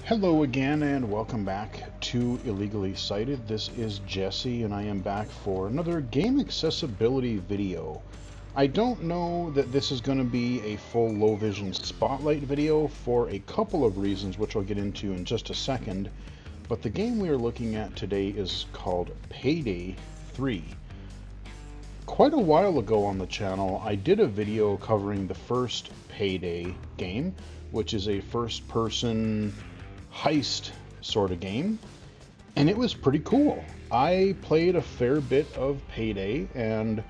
Hello again and welcome back to Illegally Cited. This is Jesse and I am back for another game accessibility video. I don't know that this is going to be a full low vision spotlight video for a couple of reasons which I'll get into in just a second, but the game we are looking at today is called Payday 3. Quite a while ago on the channel I did a video covering the first Payday game, which is a first person heist sort of game, and it was pretty cool. I played a fair bit of Payday, and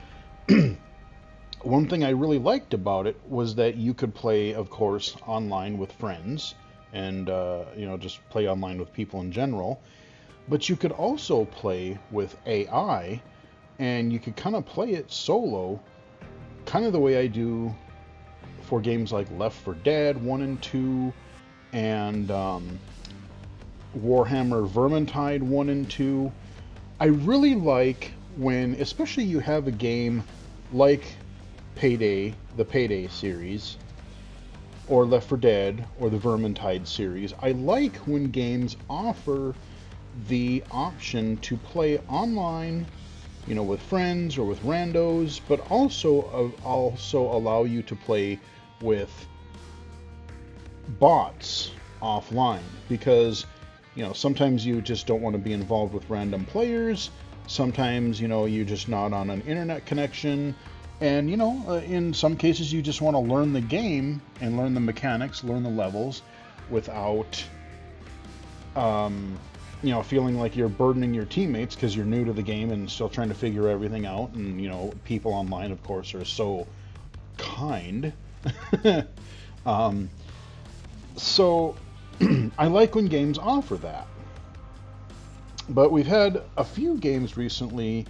one thing I really liked about it was that you could play, of course, online with friends and just play online with people in general, but you could also play with AI, and you could kind of play it solo, kind of the way I do for games like Left 4 Dead 1 and 2 and Warhammer Vermintide 1 and 2. I really like when, especially you have a game like Payday, the Payday series, or Left 4 Dead, or the Vermintide series. I like when games offer the option to play online, with friends or with randos, but also allow you to play with bots offline, because sometimes you just don't want to be involved with random players. Sometimes you're just not on an internet connection, and in some cases you just want to learn the game and learn the mechanics, learn the levels without feeling like you're burdening your teammates because you're new to the game and still trying to figure everything out. And people online, of course, are so kind. So I like when games offer that. But we've had a few games recently,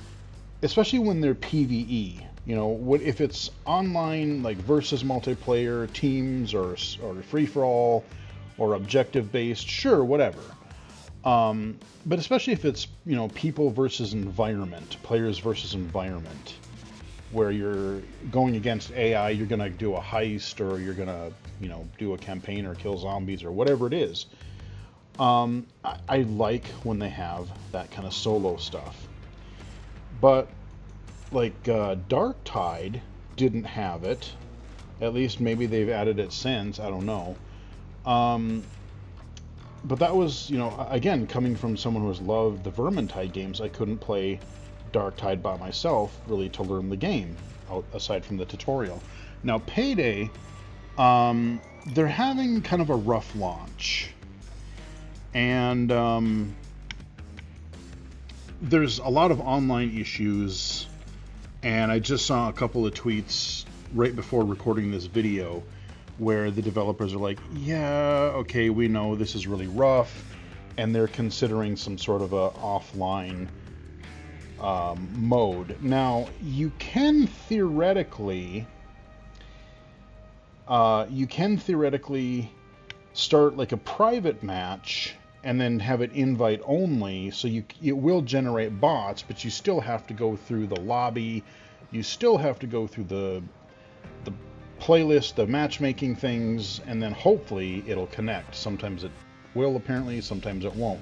especially when they're PvE. If it's online, like versus multiplayer, teams, or free-for-all, or objective-based, sure, whatever. But especially if it's, people versus environment, players versus environment, where you're going against AI, you're going to do a heist, or you're going to, do a campaign or kill zombies or whatever it is. I like when they have that kind of solo stuff. But, like, Dark Tide didn't have it. At least maybe they've added it since, I don't know. But that was, again, coming from someone who has loved the Vermintide games, I couldn't play Dark Tide by myself, really, to learn the game, aside from the tutorial. Now, Payday, they're having kind of a rough launch. And there's a lot of online issues, and I just saw a couple of tweets right before recording this video where the developers are like, yeah, okay, we know this is really rough, and they're considering some sort of a offline mode. Now, you can theoretically start like a private match and then have it invite only, so it will generate bots, but you still have to go through the lobby, you still have to go through the playlist, the matchmaking things, and then hopefully it'll connect. Sometimes it will, apparently, sometimes it won't.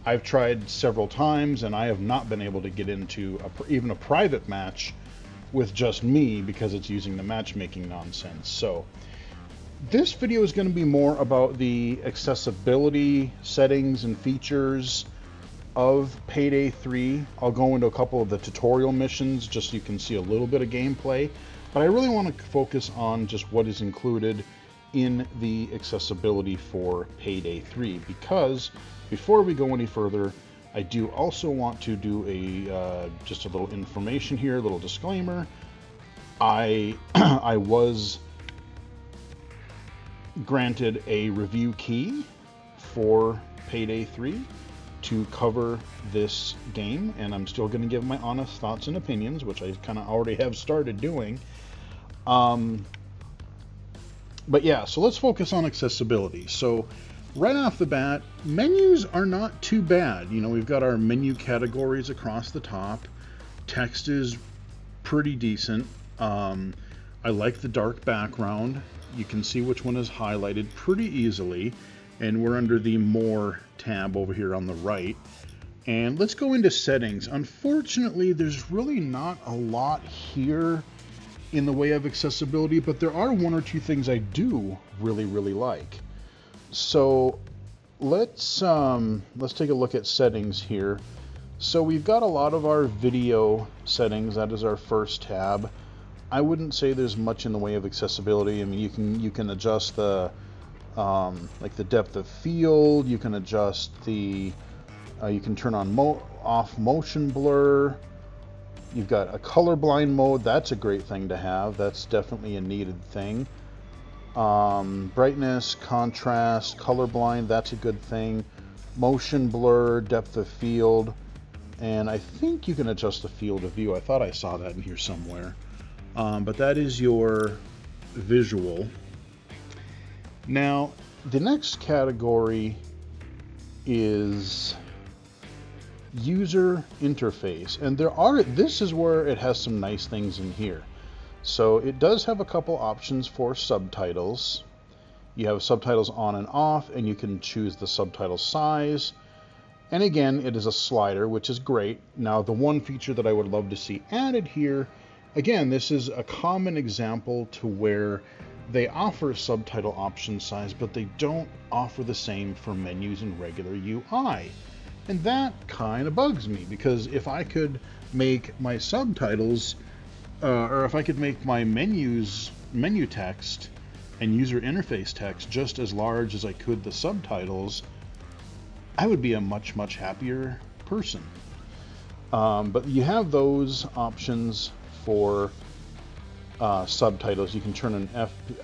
I've tried several times, and I have not been able to get into even a private match with just me because it's using the matchmaking nonsense. So this video is going to be more about the accessibility settings and features of Payday 3. I'll go into a couple of the tutorial missions just so you can see a little bit of gameplay, but I really want to focus on just what is included in the accessibility for Payday 3, because before we go any further, I do also want to do just a little information here, a little disclaimer. I was granted a review key for Payday 3 to cover this game, and I'm still going to give my honest thoughts and opinions, which I kind of already have started doing. But yeah, so let's focus on accessibility. So right off the bat, menus are not too bad. We've got our menu categories across the top. Text is pretty decent. I like the dark background. You can see which one is highlighted pretty easily. And we're under the More tab over here on the right. And let's go into settings. Unfortunately, there's really not a lot here in the way of accessibility, but there are one or two things I do really like. So let's take a look at settings here. So we've got a lot of our video settings. That is our first tab. I wouldn't say there's much in the way of accessibility. I mean, you can adjust the like the depth of field. You can adjust the you can turn on off motion blur. You've got a colorblind mode. That's a great thing to have. That's definitely a needed thing. Brightness, contrast, colorblind, that's a good thing. Motion blur, depth of field, and I think you can adjust the field of view. I thought I saw that in here somewhere. But that is your visual. Now, the next category is user interface, and this is where it has some nice things in here. So it does have a couple options for subtitles. You have subtitles on and off, and you can choose the subtitle size. And again, it is a slider, which is great. Now, the one feature that I would love to see added here, again, this is a common example to where they offer subtitle option size, but they don't offer the same for menus in regular UI. And that kind of bugs me, because if I could make my subtitles, or if I could make my menu text and user interface text just as large as I could the subtitles, I would be a much happier person. But you have those options for subtitles. You can turn an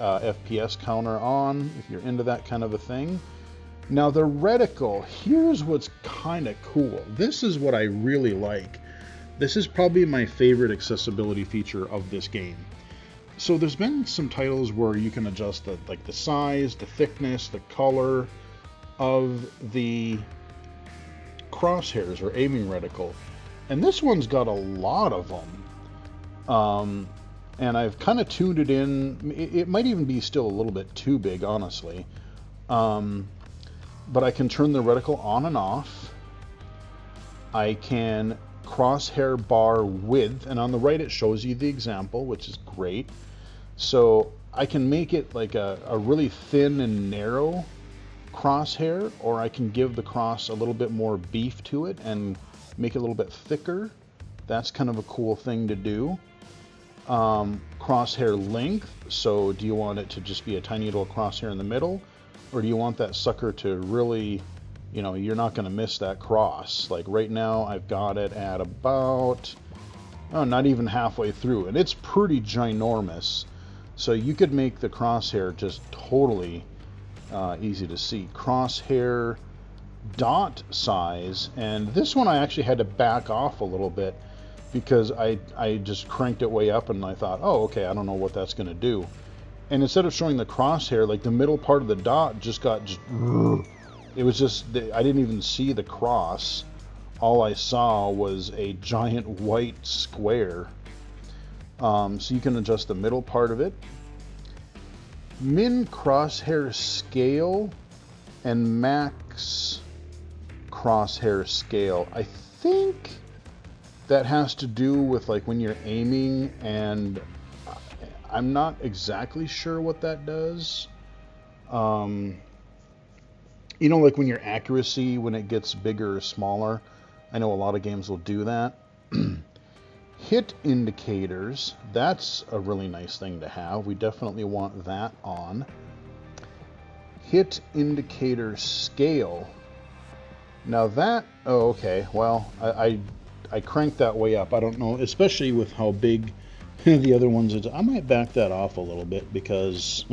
FPS counter on if you're into that kind of a thing. Now the reticle, here's what's kind of cool. This is what I really like. This is probably my favorite accessibility feature of this game. So there's been some titles where you can adjust the size, the thickness, the color of the crosshairs or aiming reticle. And this one's got a lot of them. And I've kind of tuned it in. It might even be still a little bit too big, honestly. But I can turn the reticle on and off. I can crosshair bar width, and on the right it shows you the example, which is great. So I can make it like a really thin and narrow crosshair, or I can give the cross a little bit more beef to it and make it a little bit thicker. That's kind of a cool thing to do. Crosshair length, so do you want it to just be a tiny little crosshair in the middle, or do you want that sucker to really, you're not going to miss that cross? Like right now I've got it at about, not even halfway through, and it's pretty ginormous. So you could make the crosshair just totally easy to see. Crosshair dot size, and this one I actually had to back off a little bit because I just cranked it way up and I thought, oh, okay, I don't know what that's going to do. And instead of showing the crosshair, like the middle part of the dot it was just, I didn't even see the cross. All I saw was a giant white square. So you can adjust the middle part of it. Min crosshair scale and max crosshair scale. I think that has to do with like when you're aiming, and I'm not exactly sure what that does. Like when your accuracy, when it gets bigger or smaller. I know a lot of games will do that. Hit indicators, that's a really nice thing to have. We definitely want that on. Hit indicator scale. Now that, oh, okay, well, I cranked that way up. I don't know, especially with how big the other ones is. I might back that off a little bit because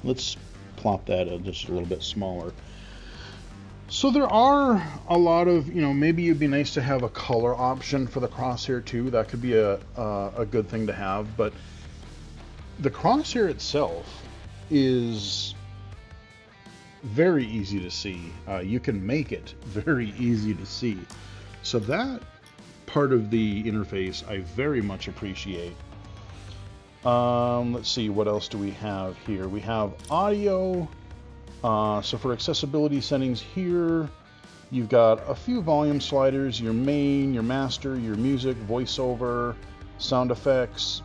let's plop that just a little bit smaller. So there are a lot of, maybe it'd be nice to have a color option for the crosshair too. That could be a good thing to have. But the crosshair itself is very easy to see. You can make it very easy to see. So that part of the interface I very much appreciate. Let's see, what else do we have here? We have audio So for accessibility settings here, you've got a few volume sliders, your main, your master, your music, voiceover, sound effects,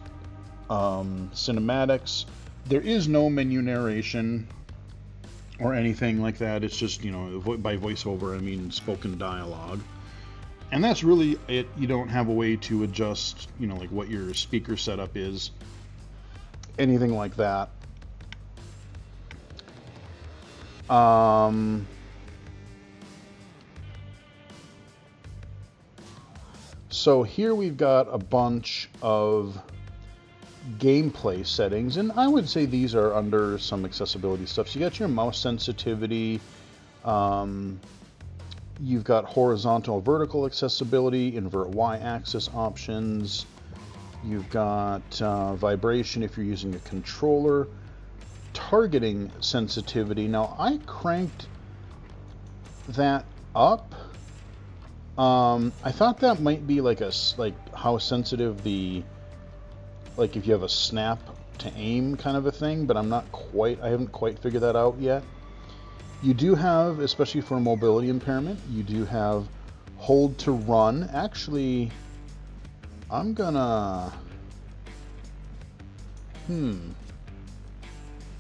cinematics. There is no menu narration or anything like that. It's just, by voiceover, I mean spoken dialogue. And that's really it. You don't have a way to adjust, like what your speaker setup is, anything like that. So here we've got a bunch of gameplay settings, and I would say these are under some accessibility stuff. So you got your mouse sensitivity, you've got horizontal, vertical accessibility, invert y-axis options, you've got vibration if you're using a controller, targeting sensitivity. Now I cranked that up. I thought that might be like how sensitive like if you have a snap to aim kind of a thing, but I haven't quite figured that out yet. You do have, especially for mobility impairment, you do have hold to run. Actually, I'm gonna,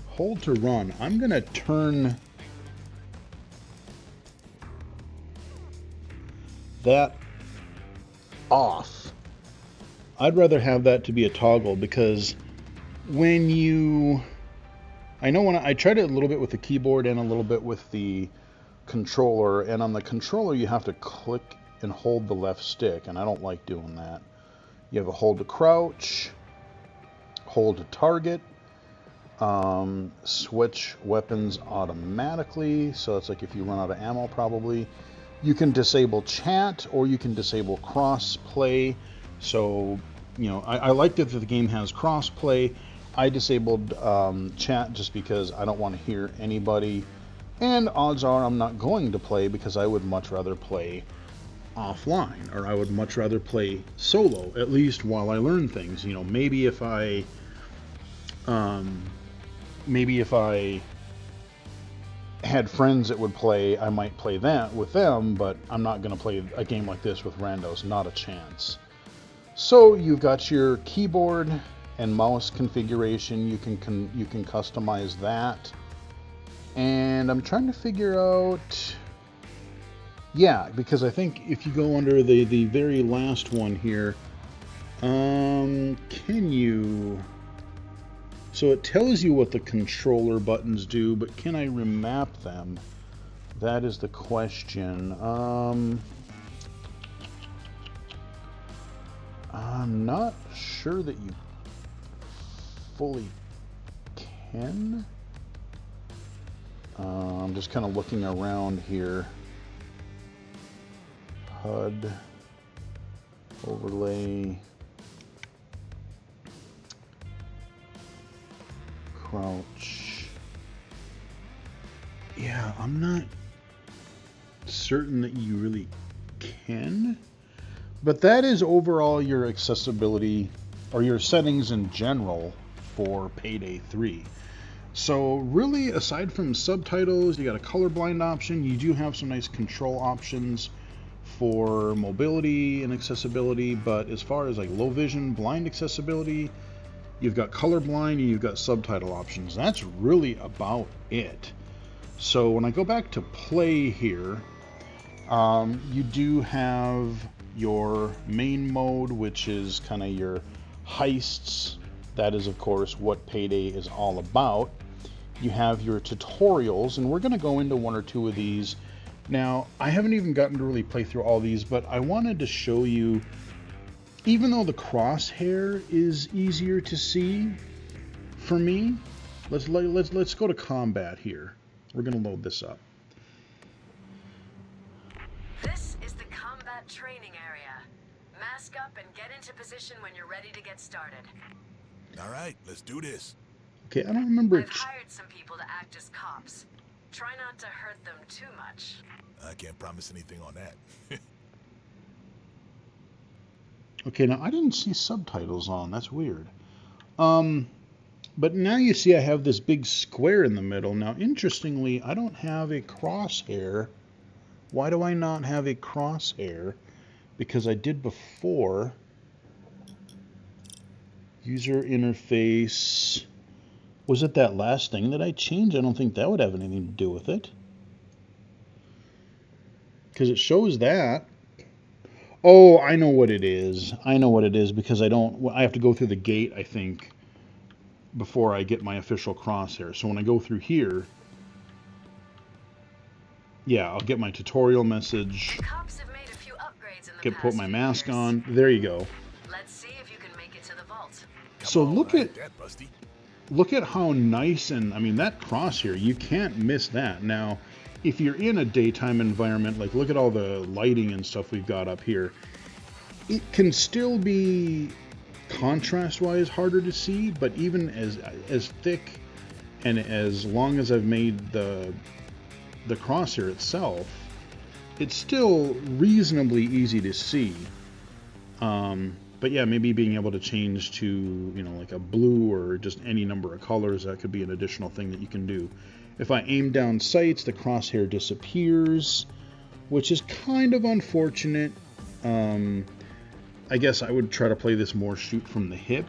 hold to run. I'm gonna turn that off. I'd rather have that to be a toggle, because I know when I tried it a little bit with the keyboard and a little bit with the controller, and on the controller you have to click and hold the left stick, and I don't like doing that. You have a hold to crouch, hold to target, switch weapons automatically, so it's like if you run out of ammo probably. You can disable chat, or you can disable cross play. So, I like that the game has cross play. I disabled chat just because I don't want to hear anybody, and odds are I'm not going to play, because I would much rather play offline, or I would much rather play solo, at least while I learn things. Maybe if I had friends that would play, I might play that with them, but I'm not going to play a game like this with randos, not a chance. So you've got your keyboard and mouse configuration. You can customize that, and I'm trying to figure out, because I think if you go under the very last one here, so it tells you what the controller buttons do, but can I remap them? That is the question. I'm not sure that you fully can. I'm just kind of looking around here. HUD, overlay, crouch. Yeah, I'm not certain that you really can. But that is overall your accessibility, or your settings in general, for Payday 3. So really, aside from subtitles, you got a colorblind option. You do have some nice control options for mobility and accessibility, but as far as like low vision, blind accessibility, you've got colorblind and you've got subtitle options. That's really about it. So when I go back to play here, you do have your main mode, which is kind of your heists. That is, of course, what Payday is all about. You have your tutorials, and we're going to go into one or two of these. Now, I haven't even gotten to really play through all these, but I wanted to show you, even though the crosshair is easier to see for me, let's go to combat here. We're going to load this up. This is the combat training area. Mask up and get into position when you're ready to get started. All right, let's do this. Okay, I don't remember. I've hired some people to act as cops. Try not to hurt them too much. I can't promise anything on that. Okay, now I didn't see subtitles on. That's weird. But now you see I have this big square in the middle. Now, interestingly, I don't have a crosshair. Why do I not have a crosshair? Because I did before. User interface. Was it that last thing that I changed? I don't think that would have anything to do with it. Because it shows that. Oh, I know what it is. I know what it is because I have to go through the gate, I think, before I get my official crosshair. So when I go through here, yeah, I'll get my tutorial message. Cops have made a few upgrades in the Put past my few mask years. on. There you go. Let's see if you can make it to the vault. So Come on, look I at ain't that busty. look at how nice, and I mean that crosshair, you can't miss that. Now, if you're in a daytime environment, like look at all the lighting and stuff we've got up here, it can still be contrast-wise harder to see, but even as thick and as long as I've made the crosshair itself, it's still reasonably easy to see. But yeah, maybe being able to change to, you know, like a blue or just any number of colors, that could be an additional thing that you can do. If I aim down sights, the crosshair disappears, which is kind of unfortunate. I guess I would try to play this more shoot from the hip.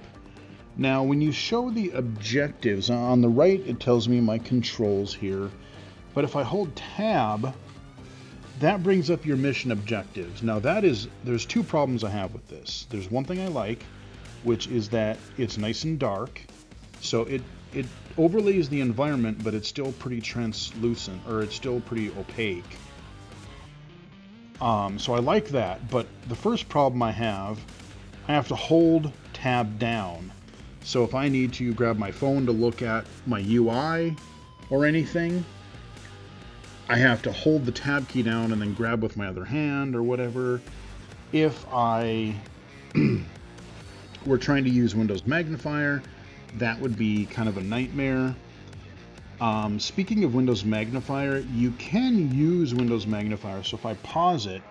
Now, when you show the objectives, on the right it tells me my controls here, but if I hold tab, that brings up your mission objectives. Now there's two problems I have with this. There's one thing I like, which is that it's nice and dark, so it overlays the environment, but it's still pretty translucent, or it's still pretty opaque. So I like that, but the first problem I have to hold tab down. So if I need to grab my phone to look at my UI or anything, I have to hold the tab key down and then grab with my other hand or whatever. If I were trying to use Windows Magnifier, that would be kind of a nightmare. Speaking of Windows Magnifier, you can use Windows Magnifier. So if I pause it,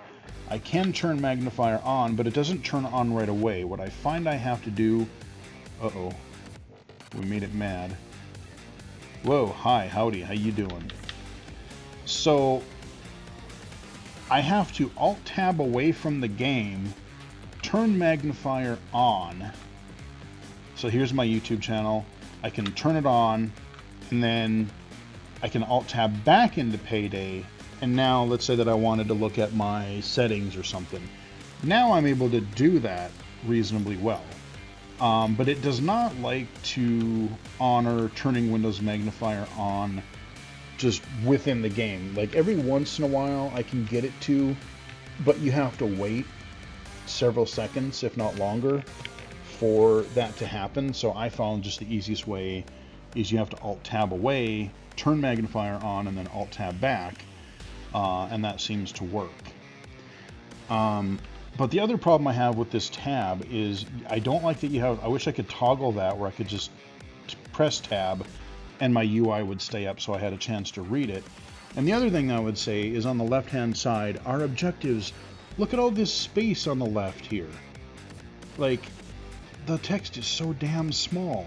I can turn Magnifier on, but it doesn't turn on right away. What I find I have to do... Uh-oh. We made it mad. Whoa, hi, howdy, how you doing? So I have to Alt-Tab away from the game, turn Magnifier on. So here's my YouTube channel. I can turn it on, and then I can Alt-Tab back into Payday, and now let's say that I wanted to look at my settings or something. Now I'm able to do that reasonably well. But it does not like to honor turning Windows Magnifier on just within the game. Like every once in a while I can get it to, but you have to wait several seconds, if not longer, for that to happen. So I found just the easiest way is you have to Alt-Tab away, turn Magnifier on, and then Alt-Tab back, and that seems to work. But the other problem I have with this tab is I don't like that you have... I wish I could toggle that where I could just press tab and my UI would stay up so I had a chance to read it. And the other thing I would say is on the left-hand side, our objectives... Look at all this space on the left here. Like, the text is so damn small.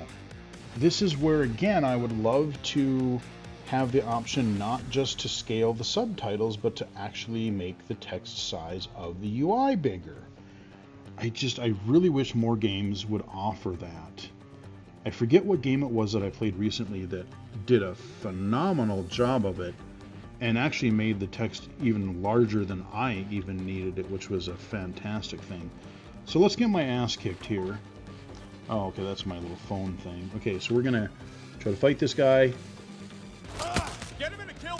This is where, again, I would love to have the option not just to scale the subtitles, but to actually make the text size of the UI bigger. I really wish more games would offer that. I forget what game it was that I played recently that did a phenomenal job of it and actually made the text even larger than I even needed it, which was a fantastic thing. So let's get my ass kicked here. Oh, okay, that's my little phone thing. Okay, so we're gonna try to fight this guy. Get him in a kill.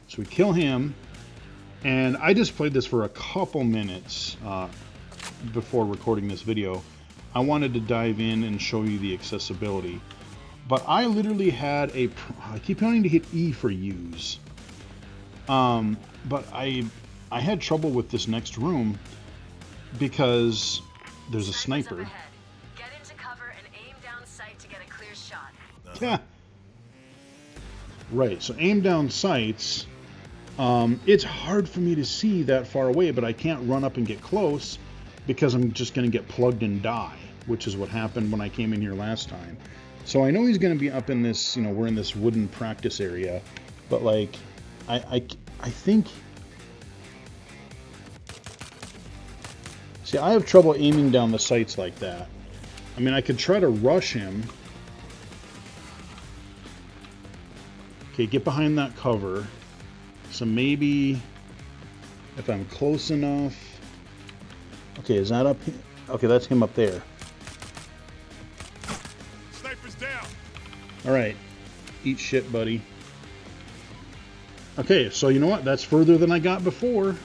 So we kill him, and I just played this for a couple minutes before recording this video. I wanted to dive in and show you the accessibility. But I literally had I keep wanting to hit E for use. But I had trouble with this next room because there's a sniper. Get into cover and aim down sight to get a clear shot. Yeah. Right, so aim down sights. It's hard for me to see that far away, but I can't run up and get close because I'm just going to get plugged and die. which is what happened when I came in here last time. So I know he's going to be up in this, you know, we're in this wooden practice area, but like, I think, see, I have trouble aiming down the sights like that. I mean, I could try to rush him. Okay, get behind that cover. So maybe if I'm close enough. Okay, is that up here? Okay, that's him up there. Sniper's down. All right, eat shit, buddy. Okay, so you know what? That's further than I got before.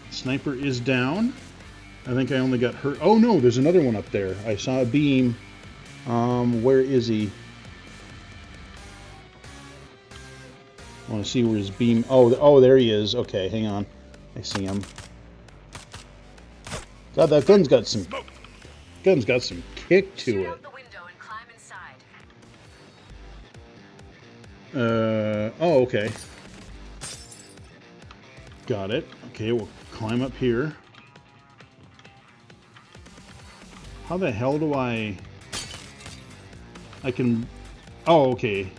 Sniper is down. I think I only got hurt. Oh no, there's another one up there. I saw a beam. Where is he? I want to see where his beam. Oh, there he is. Okay, hang on. I see him. God, that gun's got some kick to it. Oh, okay. Got it. Okay, we'll climb up here. How the hell do I can... Oh, okay.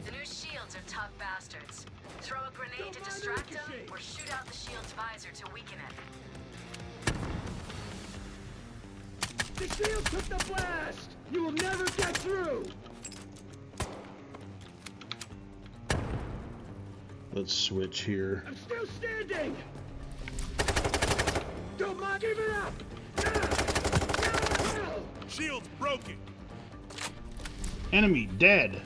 The new shields are tough bastards. Throw a grenade to distract them, or shoot out the shield's visor to weaken it. The shield took the blast! You will never get through! Let's switch here. I'm still standing! Don't mind, give it up! Shield's broken. Enemy dead.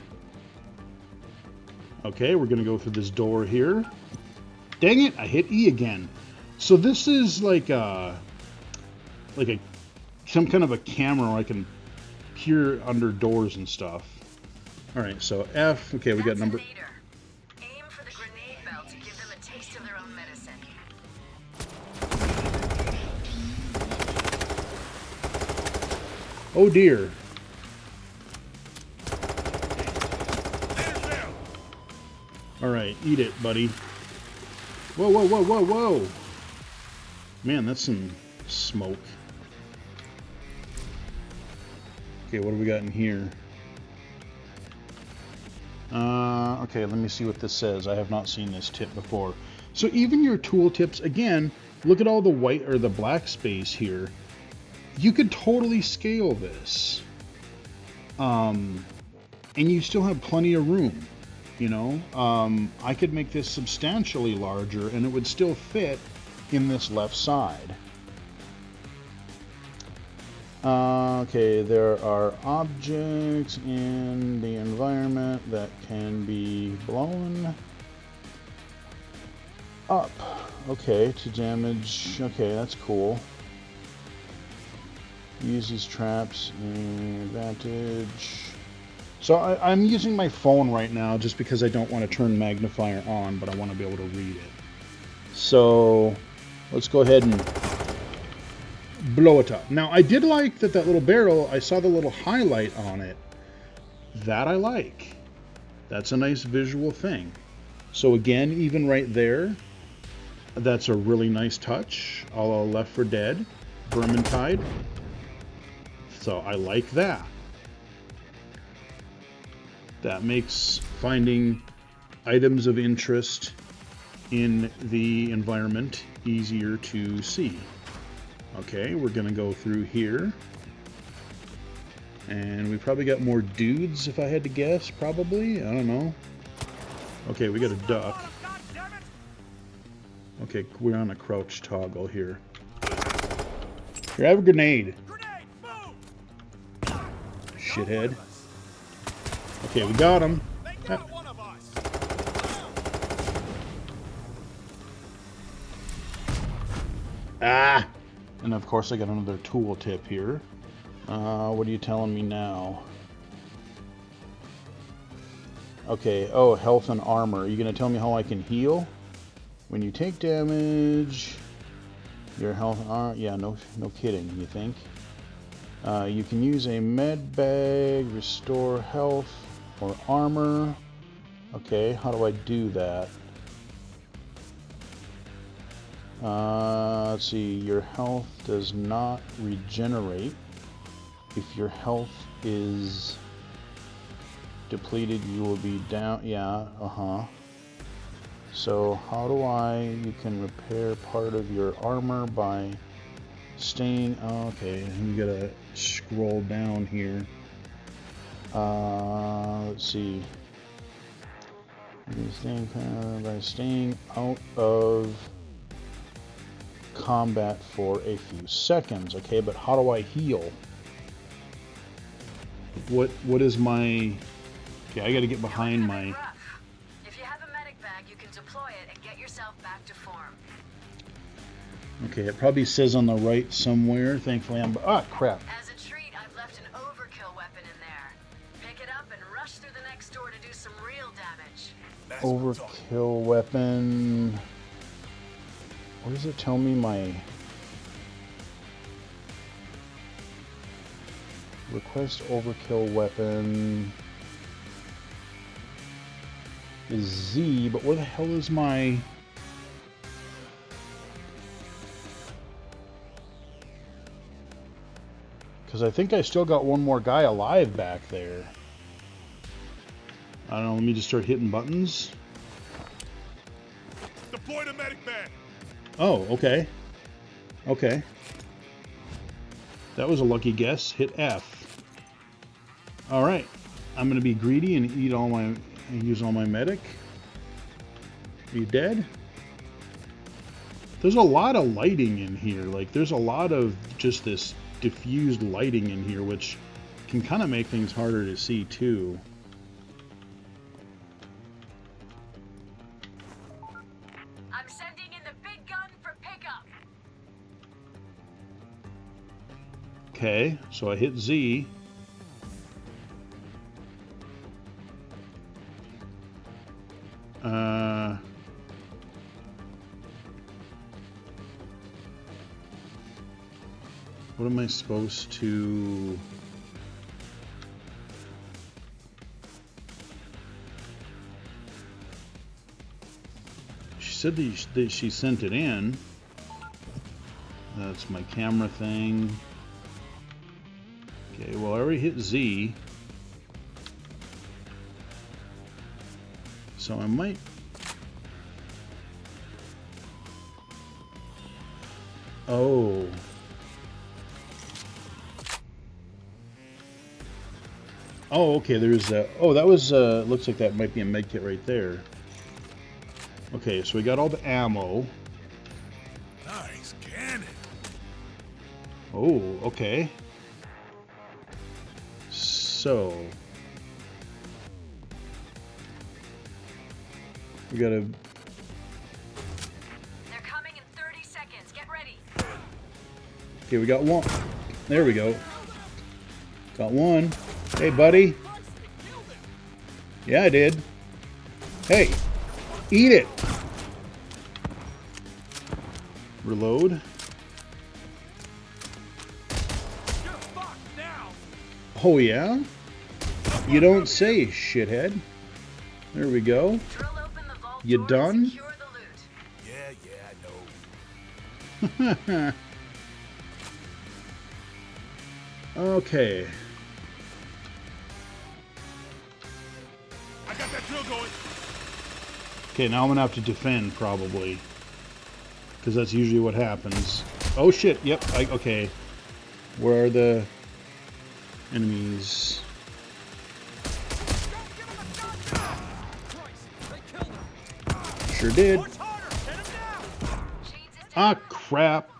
Okay, we're gonna go through this door here. Dang it, I hit E again. So this is like some kind of a camera where I can peer under doors and stuff. All right, so F. Okay, we got number. Aim for the grenade belt to give them a taste of their own medicine. Oh dear. All right, eat it, buddy. Whoa, whoa, whoa, whoa, whoa. Man, that's some smoke. Okay, what do we got in here? Okay, let me see what this says. I have not seen this tip before. So even your tool tips, again, look at all the white or the black space here. You could totally scale this. And you still have plenty of room, you know? I could make this substantially larger and it would still fit in this left side. Okay, there are objects in the environment that can be blown up. Okay, to damage. Okay, that's cool. Uses traps and advantage. So I'm using my phone right now just because I don't want to turn magnifier on, but I want to be able to read it. So let's go ahead and blow it up. Now, I did like that little barrel, I saw the little highlight on it. That I like. That's a nice visual thing. So again, even right there, that's a really nice touch. A la Left 4 Dead, Vermintide. So I like that. That makes finding items of interest in the environment easier to see. Okay, we're gonna go through here. And we probably got more dudes, if I had to guess, probably. I don't know. Okay, we got a duck. Okay, we're on a crouch toggle here. Here, I have a grenade. Shithead. Okay, we got him. Ah! And of course I got another tool tip here. What are you telling me now? Okay, oh, health and armor. Are you going to tell me how I can heal? When you take damage, your health and armor... Yeah, no kidding, you think? You can use a med bag, restore health or armor. Okay, how do I do that? Let's see, your health does not regenerate. If your health is depleted, you will be down. Yeah, So how do you can repair part of your armor by staying, okay, you gotta scroll down here. Let's see. By staying out of combat for a few seconds. Okay, but how do I heal? What is my... Okay, I gotta get behind my... If you have a medic bag, you can deploy it and get yourself back to form. Okay, it probably says on the right somewhere. Thankfully I'm... Ah, crap. As a treat, I've left an overkill weapon in there. Pick it up and rush through the next door to do some real damage. Overkill weapon... What does it tell me my... Request overkill weapon is Z, but where the hell is my... Because I think I still got one more guy alive back there. I don't know, let me just start hitting buttons. Deploy the medic bag. Oh, okay. Okay. That was a lucky guess. Hit F. Alright. I'm gonna be greedy and eat all my... use all my medic. Are you dead? There's a lot of lighting in here. Like, there's a lot of just this diffused lighting in here, which can kind of make things harder to see, too. I'm sending in the big gun for pickup. Okay, so I hit Z. What am I supposed to... She said that she sent it in. That's my camera thing. Okay, well I already hit Z. So I might... Oh. Oh, okay, there's a... Oh, that was, looks like that might be a med kit right there. Okay, so we got all the ammo. Nice cannon. Oh, okay. So... We gotta... They're coming in 30 seconds. Get ready. Okay, we got one. There we go. Got one. Hey, buddy. Yeah, I did. Hey, eat it. Reload. You're fucked now. Oh, yeah? You don't say, shithead. There we go. Drill open the vault You door done? and secure the loot. Yeah, I know. Okay. I got that drill going. Okay, now I'm gonna have to defend, probably. Because that's usually what happens. Oh, shit. Yep. Okay. Where are the enemies? Sure did. Push harder. Get him down. Ah, crap.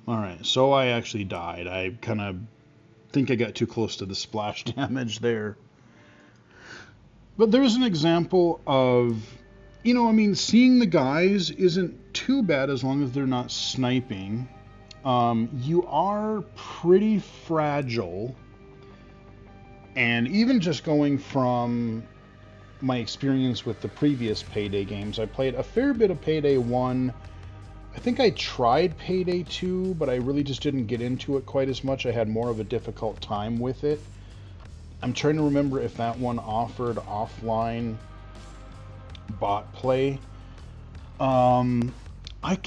Alright, so I actually died. I kind of think I got too close to the splash damage there. But there's an example of, you know, I mean, seeing the guys isn't too bad as long as they're not sniping. You are pretty fragile. And even just going from my experience with the previous Payday games, I played a fair bit of Payday 1. I think I tried Payday 2, but I really just didn't get into it quite as much. I had more of a difficult time with it. I'm trying to remember if that one offered offline bot play. I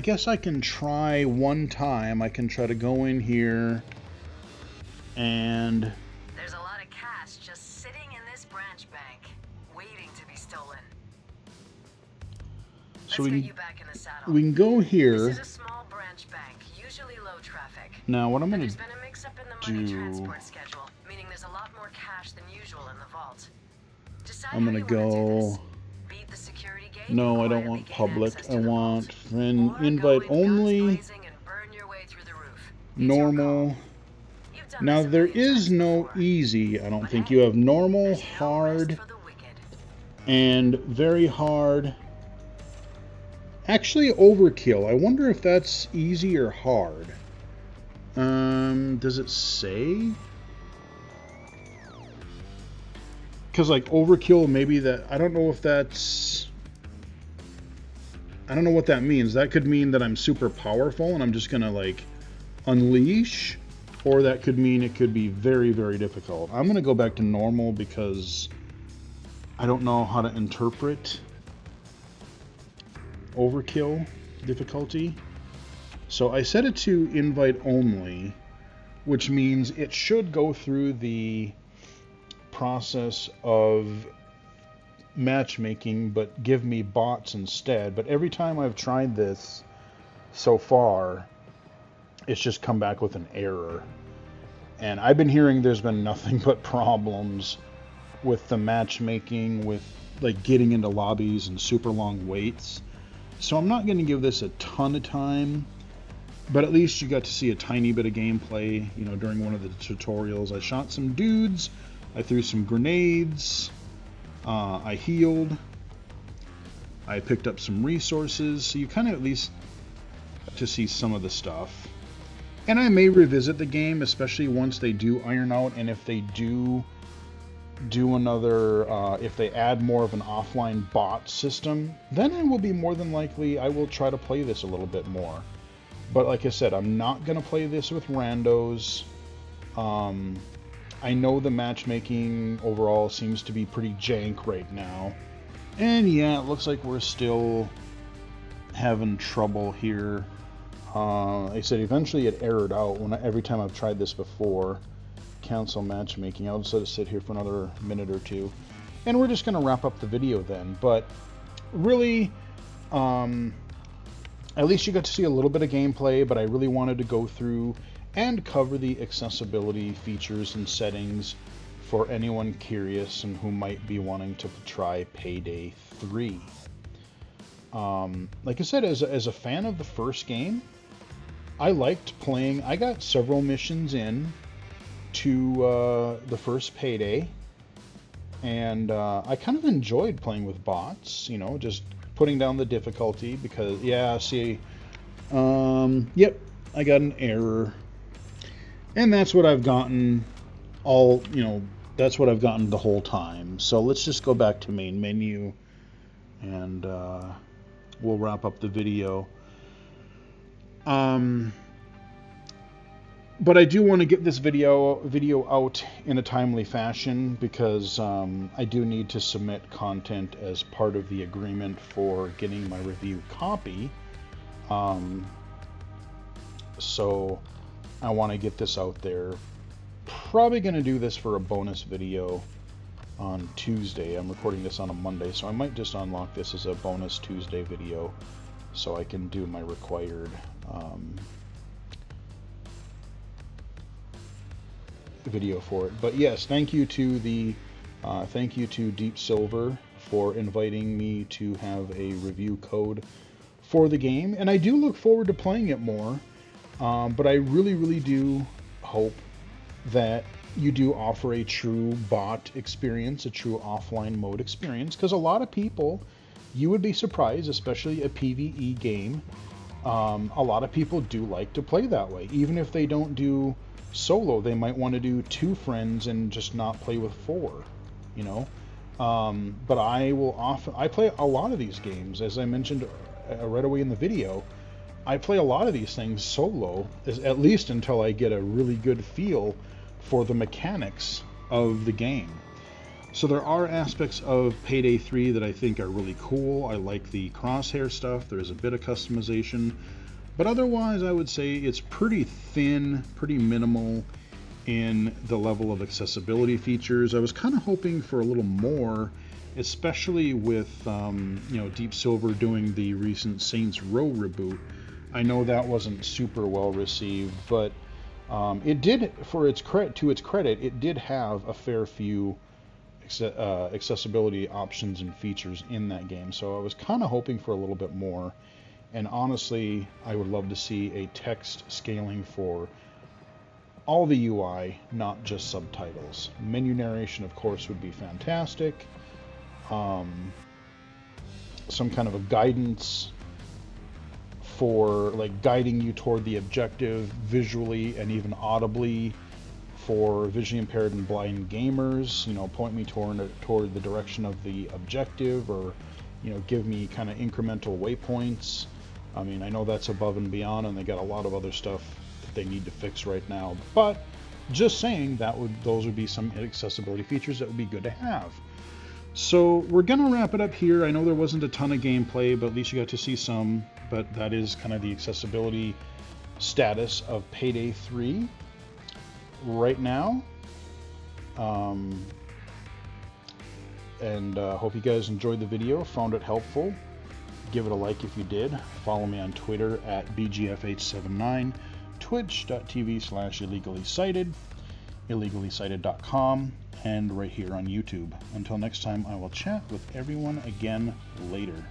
guess I can try one time. I can try to go in here and There's a lot of cash just sitting in this branch bank, waiting to be stolen. so Let's get you back in the saddle. we can go here. This is a small branch bank, usually low traffic. Now what I'm But going there's to been a mix-up in the money do, transport schedule, meaning there's a lot more cash than usual in the vault. Decide I'm how going to you wanna do go, this. Beat the security gate no, or I don't quietly want gain public. access to I the want vault. friend Or go invite in guns only, blazing and burn your way through the roof. It's your call. normal. You've done Now this a there million is times no before. easy. I don't But think hey, you have normal, there's no rest hard, for the wicked. and very hard. Actually, overkill. I wonder if that's easy or hard. Does it say? Because like overkill, maybe that, I don't know if that's, I don't know what that means. That could mean that I'm super powerful and I'm just gonna like unleash, or that could mean it could be very, very difficult. I'm gonna go back to normal because I don't know how to interpret overkill difficulty. So I set it to invite only, which means it should go through the process of matchmaking but give me bots instead. But every time I've tried this so far, it's just come back with an error. And I've been hearing there's been nothing but problems with the matchmaking, with like getting into lobbies and super long waits. So I'm not going to give this a ton of time, but at least you got to see a tiny bit of gameplay, you know, during one of the tutorials. I shot some dudes, I threw some grenades, I healed, I picked up some resources, so you kind of at least to see some of the stuff. And I may revisit the game, especially once they do iron out, and if they do another, if they add more of an offline bot system, then I will be more than likely, I will try to play this a little bit more. But like I said, I'm not going to play this with randos. I know the matchmaking overall seems to be pretty jank right now. And yeah, it looks like we're still having trouble here. Like I said, eventually it errored out every time I've tried this before. Cancel matchmaking. I'll just let it sit here for another minute or two. And we're just going to wrap up the video then. But really, at least you got to see a little bit of gameplay, but I really wanted to go through and cover the accessibility features and settings for anyone curious and who might be wanting to try Payday 3. Like I said, as a fan of the first game, I liked playing. I got several missions in to the first Payday, and I kind of enjoyed playing with bots, you know, just putting down the difficulty because, yeah, see, yep, I got an error. And that's what I've gotten that's what I've gotten the whole time. So let's just go back to main menu and we'll wrap up the video. But I do want to get this video out in a timely fashion because I do need to submit content as part of the agreement for getting my review copy. So I want to get this out there. Probably going to do this for a bonus video on Tuesday. I'm recording this on a Monday, so I might just unlock this as a bonus Tuesday video so I can do my required video for it. But yes, thank you to Deep Silver for inviting me to have a review code for the game, and I do look forward to playing it more. But I really do hope that you do offer a true bot experience, a true offline mode experience, because a lot of people, you would be surprised, especially a PvE game, a lot of people do like to play that way. Even if they don't do solo, they might want to do 2 friends and just not play with 4, you know. But I play a lot of these games, as I mentioned right away in the video. I play a lot of these things solo, at least until I get a really good feel for the mechanics of the game. So there are aspects of Payday 3 that I think are really cool. I like the crosshair stuff. There's a bit of customization. But otherwise, I would say it's pretty thin, pretty minimal in the level of accessibility features. I was kind of hoping for a little more, especially with Deep Silver doing the recent Saints Row reboot. I know that wasn't super well received, but it did, to its credit, it did have a fair few accessibility options and features in that game. So I was kind of hoping for a little bit more. And honestly, I would love to see a text scaling for all the UI, not just subtitles. Menu narration, of course, would be fantastic. Some kind of a guidance for like guiding you toward the objective visually and even audibly for visually impaired and blind gamers. Point me toward the direction of the objective, or give me kind of incremental waypoints. I mean, I know that's above and beyond, and they got a lot of other stuff that they need to fix right now, but just saying those would be some accessibility features that would be good to have. So we're gonna wrap it up here. I know there wasn't a ton of gameplay, but at least you got to see some. But that is kind of the accessibility status of Payday 3 right now. Hope you guys enjoyed the video, found it helpful. Give it a like if you did. Follow me on Twitter at BGFH79, twitch.tv/illegally-cited, illegally-cited.com, and right here on YouTube. Until next time, I will chat with everyone again later.